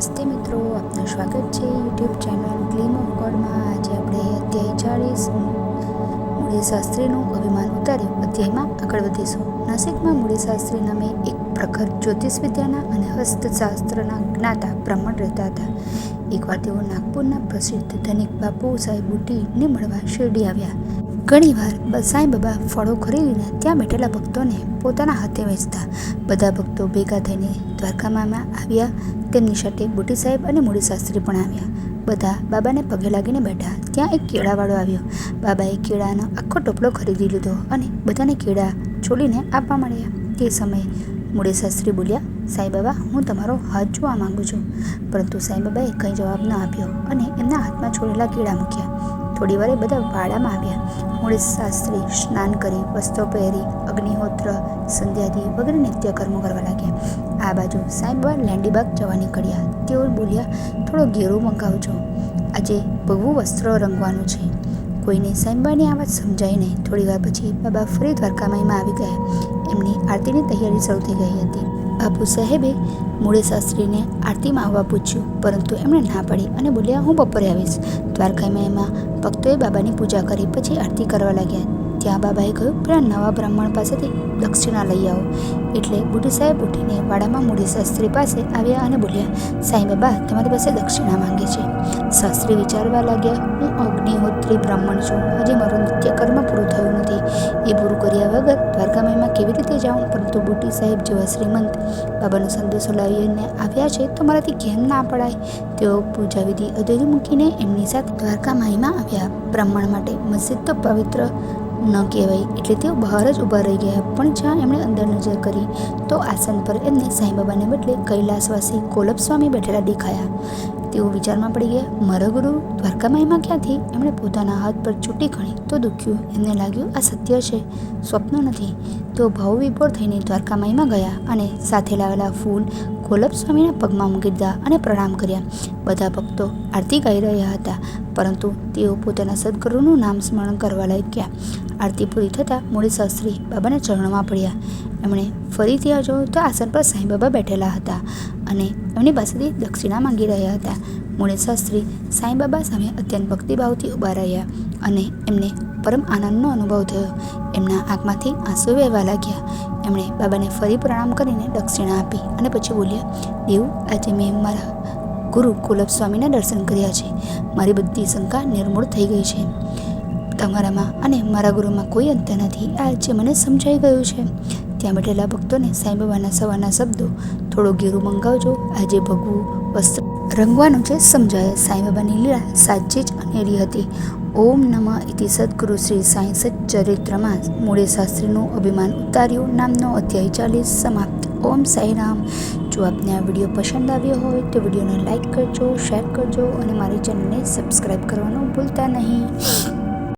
નમસ્તે મિત્રો, આપનું સ્વાગત છે યુટ્યુબ ચેનલ ગ્લીમ ઓફ ગોડમાં। આજે આપણે અધ્યાય 40 મૂળી શાસ્ત્રીનું અભિમાન ઉતાર્યું અધ્યાયમાં આગળ વધીશું। નાસિકમાં મૂળી શાસ્ત્રી નામે એક પ્રખર જ્યોતિષ વિદ્યાના અને હસ્તશાસ્ત્રના જ્ઞાતા બ્રાહ્મણ રહેતા હતા। એકવાર તેઓ નાગપુરના પ્રસિદ્ધ ધનિક બાપુ સાહેબ બુટીને મળવા શિરડી આવ્યા। ઘણીવાર સાંઈ બાબા ફળો ખરીદીને ત્યાં બેઠેલા ભક્તોને પોતાના હાથે વેચતા। બધા ભક્તો ભેગા થઈને દ્વારકામાં આવ્યા। તેમની સાથે બુટી સાહેબ અને મૂળી શાસ્ત્રી પણ આવ્યા। બધા બાબાને પગે લાગીને બેઠા। ત્યાં એક કેળાવાળો આવ્યો। બાબાએ કેળાનો આખો ટોપલો ખરીદી લીધો અને બધાને કેળા છોડીને આપવા માંડ્યા। તે સમયે મૂળી શાસ્ત્રી બોલ્યા, સાંઈ બાબા, હું તમારો હાથ જોવા માંગુ છું। પરંતુ સાંઈ બાબાએ કંઈ જવાબ ન આપ્યો અને એમના હાથમાં છોડેલા કેળા મૂક્યા। થોડી વારે બધા વાડામાં આવ્યા। મૂળી શાસ્ત્રી સ્નાન કરી, વસ્ત્રો પહેરી, અગ્નિહોત્ર, સંધ્યાદી વગેરે નિત્ય કર્મો કરવા લાગ્યા। આ બાજુ સાંઈ બાબા લેંડીબાગ જવા નીકળ્યા। તેઓ બોલ્યા, થોડો ઘેરો મંગાવજો, આજે ભગવું વસ્ત્ર રંગવાનું છે। કોઈને સાંઈ બાબાની આ વાત સમજાઈ નહીં। થોડી વાર પછી બાબા ફરી દ્વારકામાઈમાં આવી ગયા। એમની આરતીની તૈયારી શરૂ થઈ ગઈ હતી। બાપુ સાહેબે મૂળી શાસ્ત્રીને આરતીમાં આવવા પૂછ્યું, પરંતુ એમણે ના પાડી અને બોલ્યા, હું બપોરે આવીશ। દ્વારકામાઈમાં ભક્તોએ બાબાની પૂજા કરી, પછી આરતી કરવા લાગ્યા। ત્યાં બાબાએ કહ્યું, પેલા નવા બ્રાહ્મણ પાસેથી દક્ષિણા લઈ આવો। એટલે બુટી સાહેબ ઉઠીને વાડામાં મૂળી શાસ્ત્રી પાસે આવ્યા અને બોલ્યા, સાંઈ બાબા તમારી પાસે દક્ષિણા માંગે છે। શાસ્ત્રી વિચારવા લાગ્યા, હું અગ્નિહોત્રી બ્રાહ્મણ છું, હજી મારું નિત્ય કર્મ પૂરું થયું નથી। એ પૂરું કર્યા વગર દ્વારકામાઈમાં કેવી રીતે જાઉં? પરંતુ બુટી સાહેબ જેવા શ્રીમંત બાબાનો સંદેશો લાવીને આવ્યા છે તો મારાથી કેમ ના પડાય? તેઓ પૂજા વિધિ અધૂરી મૂકીને એમની સાથે દ્વારકામાઈમાં આવ્યા। બ્રાહ્મણ માટે મસ્જિદ તો પવિત્ર ન કહેવાય એટલે તેઓ બહાર જ ઊભા રહી ગયા। પણ જ્યાં એમણે અંદર નજર કરી તો આસન પર એમને સાંઈ બાબાને બદલે કૈલાસવાસી કોલપ સ્વામી બેઠેલા દેખાયા। તેઓ વિચારમાં પડી ગયા, મારા ગુરુ દ્વારકામાઈમાં ક્યાંથી? એમણે પોતાના હાથ પર ચૂંટી ગણી તો દુખ્યું। એમને લાગ્યું આ સત્ય છે, સ્વપ્ન નથી। તેઓ ભાવવિભોર થઈને દ્વારકામાઈમાં ગયા અને સાથે લાવેલા ફૂલ કોલપ સ્વામીના પગમાં મૂકી દીધા અને પ્રણામ કર્યા। બધા ભક્તો આરતી ગાઈ રહ્યા હતા, પરંતુ તેઓ પોતાના સદગુરુનું નામ સ્મરણ કરવા લાગ્યા। આરતી પૂરી થતાં મૂળી શાસ્ત્રી બાબાના ચરણોમાં પડ્યા। એમણે ફરી ત્યાં જોયું તો આસન પર સાંઈ બાબા બેઠેલા હતા અને એમની પાસેથી દક્ષિણા માંગી રહ્યા હતા। મૂળી શાસ્ત્રી સાંઈ બાબા સામે અત્યંત ભક્તિભાવથી ઊભા રહ્યા અને એમને પરમ આનંદનો અનુભવ થયો। એમના આંખમાંથી આંસુ વહેવા લાગ્યા। એમણે બાબાને ફરી પ્રણામ કરીને દક્ષિણા આપી અને પછી બોલ્યા, દેવ, આજે મેં મારા ગુરુ કોલપ સ્વામીના દર્શન કર્યા છે। મારી બધી શંકા નિર્મૂળ થઈ ગઈ છે। તમારામાં અને મારા ગુરુમાં કોઈ અંતર નથી, આ જે મને સમજાઈ ગયું છે। ત્યાં બેઠેલા ભક્તોને સાંઈ બાબાના સવારના શબ્દો, થોડો ઘેરું મંગાવજો, આજે ભગવું વસ્ત્ર રંગવાનું છે, સમજાયા। સાંઈ બાબાની લીલા સાચી જ અનેરી હતી। ઓમ નમઃ ઇતિ સદગુરુ શ્રી સાંઈ સચ્ચરિત્રમાં મૂળી શાસ્ત્રીનું અભિમાન ઉતાર્યું નામનો અધ્યાય 40 સમાપ્ત। ઓમ સાંઈ રામ। જો આપને આ વિડીયો પસંદ આવ્યો હોય તો વિડીયોને લાઇક કરજો, શેર કરજો અને મારી ચેનલને સબસ્ક્રાઈબ કરવાનું ભૂલતા નહીં।